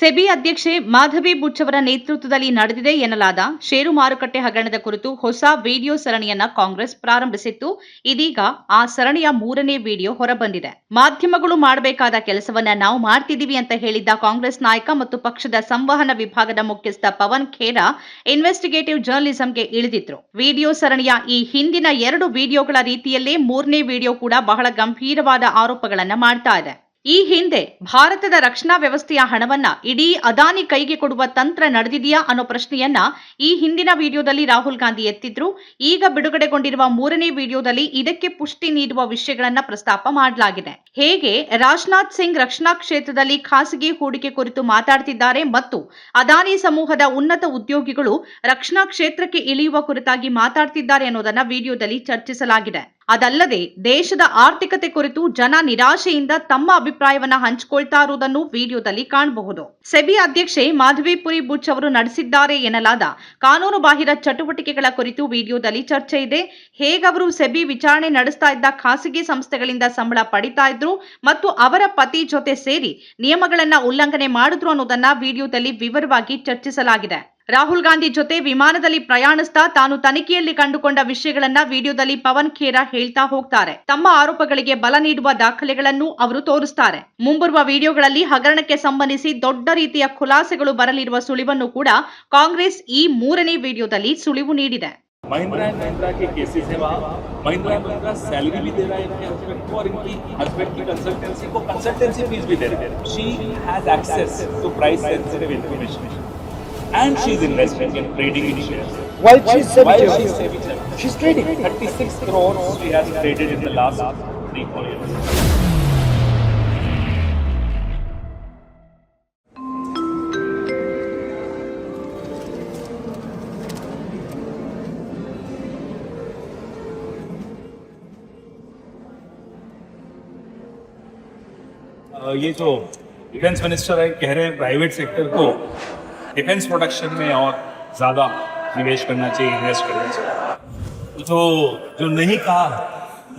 SEBI ಅಧ್ಯಕ್ಷೆ Madhavi Butch ಅವರ ನೇತೃತ್ವದಲ್ಲಿ ನಡೆದಿದೆ ಎನ್ನಲಾದ ಷೇರು ಮಾರುಕಟ್ಟೆ ಹಗರಣದ ಕುರಿತು ಹೊಸ ವಿಡಿಯೋ ಸರಣಿಯನ್ನ ಕಾಂಗ್ರೆಸ್ ಪ್ರಾರಂಭಿಸಿತ್ತು. ಇದೀಗ ಆ ಸರಣಿಯ 3ನೇ ವಿಡಿಯೋ ಹೊರಬಂದಿದೆ. ಮಾಧ್ಯಮಗಳು ಮಾಡಬೇಕಾದ ಕೆಲಸವನ್ನ ನಾವು ಮಾಡ್ತಿದೀವಿ ಅಂತ ಹೇಳಿದ್ದ ಕಾಂಗ್ರೆಸ್ ನಾಯಕ ಮತ್ತು ಪಕ್ಷದ ಸಂವಹನ ವಿಭಾಗದ ಮುಖ್ಯಸ್ಥ ಪವನ್ ಖೇರಾ ಇನ್ವೆಸ್ಟಿಗೇಟಿವ್ ಜರ್ನಲಿಸಂಗೆ ಇಳಿದಿದ್ರು. ವಿಡಿಯೋ ಸರಣಿಯ ಈ ಹಿಂದಿನ 2 ವಿಡಿಯೋಗಳ ರೀತಿಯಲ್ಲೇ 3ನೇ ವಿಡಿಯೋ ಕೂಡ ಬಹಳ ಗಂಭೀರವಾದ ಆರೋಪಗಳನ್ನ ಮಾಡ್ತಾ ಇದೆ. ಈ ಹಿಂದೆ ಭಾರತದ ರಕ್ಷಣಾ ವ್ಯವಸ್ಥೆಯ ಹಣವನ್ನ ಇಡೀ ಅದಾನಿ ಕೈಗೆ ಕೊಡುವ ತಂತ್ರ ನಡೆದಿದೆಯಾ ಅನ್ನೋ ಪ್ರಶ್ನೆಯನ್ನ ಈ ಹಿಂದಿನ ವಿಡಿಯೋದಲ್ಲಿ ರಾಹುಲ್ ಗಾಂಧಿ ಎತ್ತಿದ್ರು. ಈಗ ಬಿಡುಗಡೆಗೊಂಡಿರುವ 3ನೇ ವಿಡಿಯೋದಲ್ಲಿ ಇದಕ್ಕೆ ಪುಷ್ಟಿ ನೀಡುವ ವಿಷಯಗಳನ್ನ ಪ್ರಸ್ತಾಪ ಮಾಡಲಾಗಿದೆ. ಹೇಗೆ ರಾಜನಾಥ್ ಸಿಂಗ್ ರಕ್ಷಣಾ ಕ್ಷೇತ್ರದಲ್ಲಿ ಖಾಸಗಿ ಹೂಡಿಕೆ ಕುರಿತು ಮಾತಾಡ್ತಿದ್ದಾರೆ ಮತ್ತು ಅದಾನಿ ಸಮೂಹದ ಉನ್ನತ ಉದ್ಯೋಗಿಗಳು ರಕ್ಷಣಾ ಕ್ಷೇತ್ರಕ್ಕೆ ಇಳಿಯುವ ಕುರಿತಾಗಿ ಮಾತಾಡ್ತಿದ್ದಾರೆ ಅನ್ನೋದನ್ನ ವಿಡಿಯೋದಲ್ಲಿ ಚರ್ಚಿಸಲಾಗಿದೆ. ಅದಲ್ಲದೆ ದೇಶದ ಆರ್ಥಿಕತೆ ಕುರಿತು ಜನ ನಿರಾಶೆಯಿಂದ ತಮ್ಮ ಅಭಿಪ್ರಾಯವನ್ನ ಹಂಚಿಕೊಳ್ತಾ ಇರುವುದನ್ನು ವಿಡಿಯೋದಲ್ಲಿ ಕಾಣಬಹುದು. ಸೆಬಿ ಅಧ್ಯಕ್ಷೆ ಮಾಧವಿಪುರಿ ಬುಚ್ ಅವರು ನಡೆಸಿದ್ದಾರೆ ಎನ್ನಲಾದ ಕಾನೂನು ಬಾಹಿರ ಚಟುವಟಿಕೆಗಳ ಕುರಿತು ವಿಡಿಯೋದಲ್ಲಿ ಚರ್ಚೆ ಇದೆ. ಹೇಗವರು ಸೆಬಿ ವಿಚಾರಣೆ ನಡೆಸ್ತಾ ಇದ್ದ ಖಾಸಗಿ ಸಂಸ್ಥೆಗಳಿಂದ ಸಂಬಳ ಪಡಿತಾ ಇದ್ರು ಮತ್ತು ಅವರ ಪತಿ ಜೊತೆ ಸೇರಿ ನಿಯಮಗಳನ್ನ ಉಲ್ಲಂಘನೆ ಮಾಡಿದ್ರು ಅನ್ನೋದನ್ನ ವಿಡಿಯೋದಲ್ಲಿ ವಿವರವಾಗಿ ಚರ್ಚಿಸಲಾಗಿದೆ. ರಾಹುಲ್ ಗಾಂಧಿ ಜೊತೆ ವಿಮಾನದಲ್ಲಿ ಪ್ರಯಾಣಿಸ್ತಾ ತಾನು ತನಿಖೆಯಲ್ಲಿ ಕಂಡುಕೊಂಡ ವಿಷಯಗಳನ್ನ ವಿಡಿಯೋದಲ್ಲಿ ಪವನ್ ಖೇರಾ ಹೇಳ್ತಾ ಹೋಗ್ತಾರೆ. ತಮ್ಮ ಆರೋಪಗಳಿಗೆ ಬಲ ನೀಡುವ ದಾಖಲೆಗಳನ್ನು ಅವರು ತೋರಿಸ್ತಾರೆ. ಮುಂಬರುವ ವಿಡಿಯೋಗಳಲ್ಲಿ ಹಗರಣಕ್ಕೆ ಸಂಬಂಧಿಸಿ ದೊಡ್ಡ ರೀತಿಯ ಖುಲಾಸೆಗಳು ಬರಲಿರುವ ಸುಳಿವನ್ನು ಕೂಡ ಕಾಂಗ್ರೆಸ್ ಈ 3ನೇ ವಿಡಿಯೋದಲ್ಲಿ ಸುಳಿವು ನೀಡಿದೆ. महिंद्रा एंड महिंद्रा के केसेस है वहाँ महिंद्रा एंड महिंद्रा सैलरी भी दे रहा है इनके हस्बैंड को और इनकी हस्बैंड की कंसल्टेंसी फीस भी दे रहा है. She has access to price sensitive information and she is investing in trading in shares. While she's trading 36 crores she has traded in the last 3-4 years. ये जो डिफेंस मिनिस्टर है कह रहे हैं प्राइवेट सेक्टर को डिफेंस प्रोडक्शन में और ज़्यादा निवेश करना चाहिए, इन्वेस्ट करना चाहिए. तो जो नहीं कहा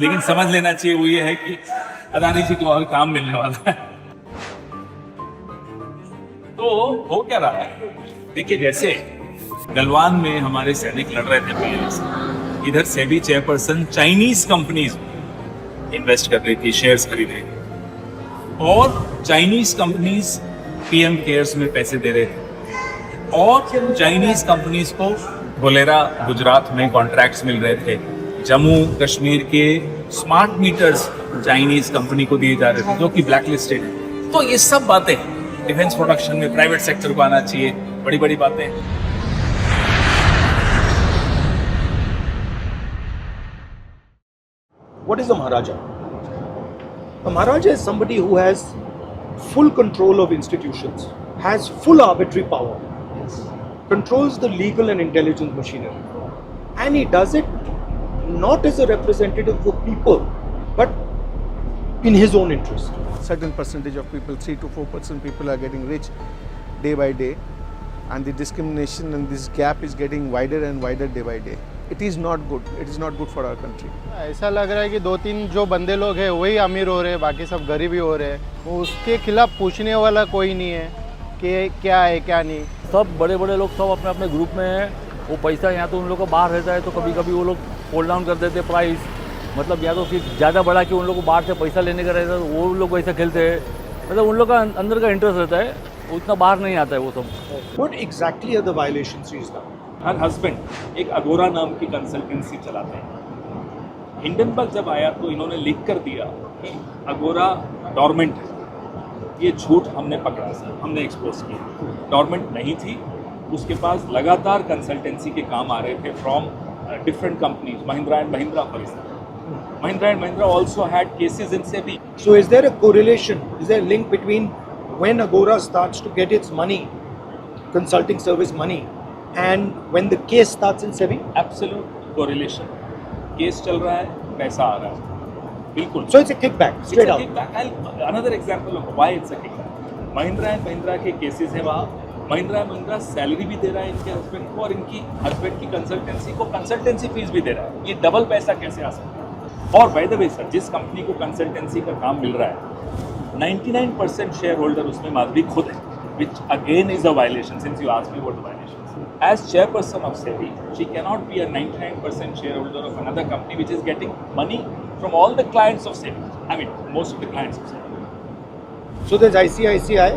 लेकिन समझ लेना चाहिए वो ये है कि अदानी जी को और काम मिलने वाला है. तो हो क्या रहा है देखिए, जैसे गलवान में हमारे सैनिक लड़ रहे थे पीएलए से, इधर SEBI chairperson Chinese companies invest कर रही थी, शेयर्स खरीद रही थी और चाइनीज कंपनीज पीएम केयर्स में पैसे दे रहे थे और चाइनीज कंपनीज को बोलेरा गुजरात में कॉन्ट्रैक्ट्स मिल रहे थे. जम्मू कश्मीर के स्मार्ट मीटर्स चाइनीज कंपनी को दिए जा रहे थे जो कि ब्लैक लिस्टेड है. तो ये सब बातें डिफेंस प्रोडक्शन में प्राइवेट सेक्टर को आना चाहिए, बड़ी बड़ी बातें. What is the Maharaja? The Maharaja is somebody who has full control of institutions, has full arbitrary power, controls the legal and intelligence machinery, and he does it not as a representative of people but in his own interest. Certain percentage of people, 3 to 4% people are getting rich day by day, and the discrimination and this gap is getting wider and wider day by day. It is not good. It is not good for our country. ऐसा लग रहा है कि 2-3 जो बंदे लोग हैं वही अमीर हो रहे हैं, बाकी सब गरीब ही हो रहे हैं. उसके खिलाफ पूछने वाला कोई नहीं है कि क्या है क्या नहीं. सब बड़े बड़े लोग सब अपने अपने ग्रुप में हैं. वो पैसा या तो उन लोग को बाहर रहता है तो कभी कभी वो लोग होल्ड डाउन कर देते प्राइस, मतलब या तो फिर ज़्यादा बढ़ा कि उन लोग को बाहर से पैसा लेने का रहता है तो वो लोग वैसा खेलते हैं. मतलब उन लोग का अंदर का इंटरेस्ट रहता है, उतना बाहर नहीं आता है वो सब. What exactly are the violations he's done? Her husband एक अगोरा नाम की कंसल्टेंसी चलाते हैं. हिंडनबर्ग जब आया तो इन्होंने लिख कर दिया कि अगोरा डॉर्मेंट है. ये झूठ हमने पकड़ा, हमने एक्सपोज किया. डॉर्मेंट नहीं थी, उसके पास लगातार कंसल्टेंसी के काम आ रहे थे from different companies. Mahindra and Mahindra for example, Mahindra and Mahindra also had cases in SEBI. So is there a correlation, is there a link between when Agora starts to get its money, consulting service money, and when the case starts in SEBI? Absolute correlation. Case चल रहा है, पैसा आ रहा है, बिल्कुल. So it's a kickback, straight out. Another example of why it's a kickback. Mahindra and Mahindra के cases है वहाँ महिंद्रा एंड महिंद्रा सैलरी भी दे रहा है इनके हस्बैंड को और इनकी हस्बैंड की कंसल्टेंसी फीस भी दे रहा है. ये डबल पैसा कैसे आ सकता है? और बाय द वे सर, जिस कंपनी को कंसल्टेंसी का काम मिल रहा है 99% शेयर होल्डर उसमें माधवी खुद है. which again is a violation since you asked me about the violations. As chairperson of SEBI, she cannot be a 99% shareholder of another company which is getting money from all the clients of SEBI. I mean, most of the clients of SEBI. So there's ICICI,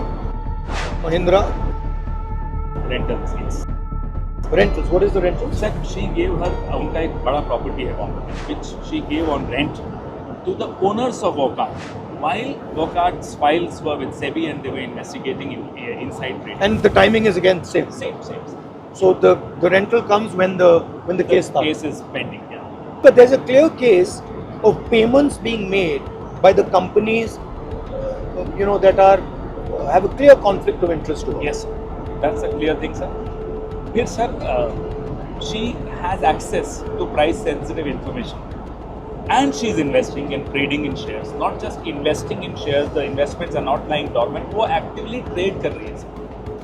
Mahindra, Rentals, yes. rentals. What is the rentals? Sir, she gave her उनका एक बड़ा property है वहाँ पे, which she gave on rent to the owners of Wockhardt. While Wockhart's files were with SEBI and they were investigating inside trading. And the timing is again same. Same. So the rental comes when the case starts. Case is pending, yeah. But there's a clear case of payments being made by the companies, that are have a clear conflict of interest to her. Yes, that's a clear thing, sir. Here, sir, she has access to price-sensitive information, and she's investing and trading in shares. Not just investing in shares; the investments are not lying dormant. वो actively trade कर रही है, sir.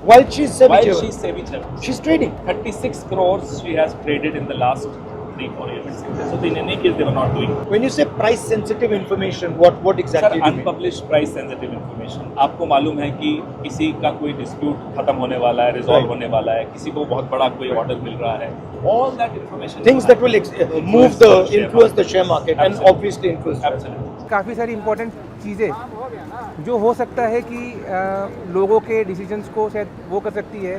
While she's SEBI While chairman. she's SEBI chairman. She's trading. 36 crores she has traded in the last 3-4 years. So in any case, they were not doing. When you say price sensitive information, what exactly Sir, do you mean? unpublished price sensitive information. आपको मालूम है कि किसी का कोई dispute खत्म होने वाला है, resolve Right. होने वाला है, किसी को बहुत बड़ा कोई order मिल रहा है. All that information. Things that will influence the share market and Absolutely. obviously influence price. Absolutely. काफ़ी सारी इम्पोर्टेंट चीज़ें जो हो सकता है कि लोगों के डिसीजंस को शायद वो कर सकती है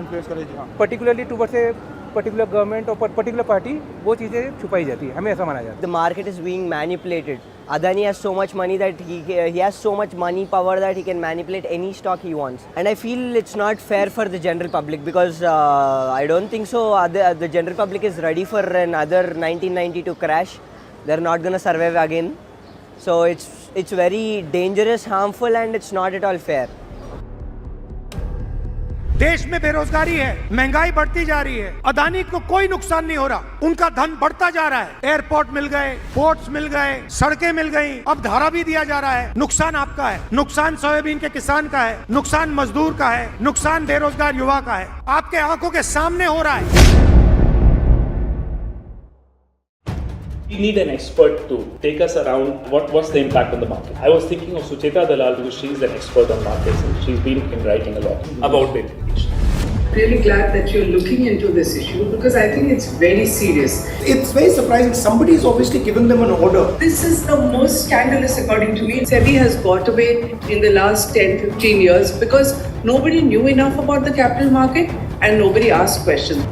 particularly towards a particular government और पर्टिकुलर पार्टी, वो चीज़ें छुपाई जाती है, हमें ऐसा माना जाता है. The market is being manipulated. Adani has so much money that he has so much money power that he can manipulate any stock he wants. And I feel it's not fair for the general public because I don't think so. The general public is ready for another 1992 crash. They're not gonna survive again. So it's very dangerous, harmful, and it's not at all fair. देश में बेरोजगारी है, महंगाई बढ़ती जा रही है, अदानी को कोई नुकसान नहीं हो रहा, उनका धन बढ़ता जा रहा है. एयरपोर्ट मिल गए, पोर्ट्स मिल गए, सड़कें मिल गई, अब धारा भी दिया जा रहा है. नुकसान आपका है, नुकसान सोयाबीन के किसान का है, नुकसान मजदूर का है, नुकसान बेरोजगार युवा का है. आपके आंखों के सामने हो रहा है. We need an expert to take us around what's the impact on the market. I was thinking of Sucheta Dalal because she's an expert on markets and she's been writing a lot about the implications. Really glad that you're looking into this issue because I think it's very serious. It's very surprising. Somebody's obviously given them an order. This is the most scandalous according to me. SEBI has got away in the last 10-15 years because nobody knew enough about the capital market and nobody asked questions.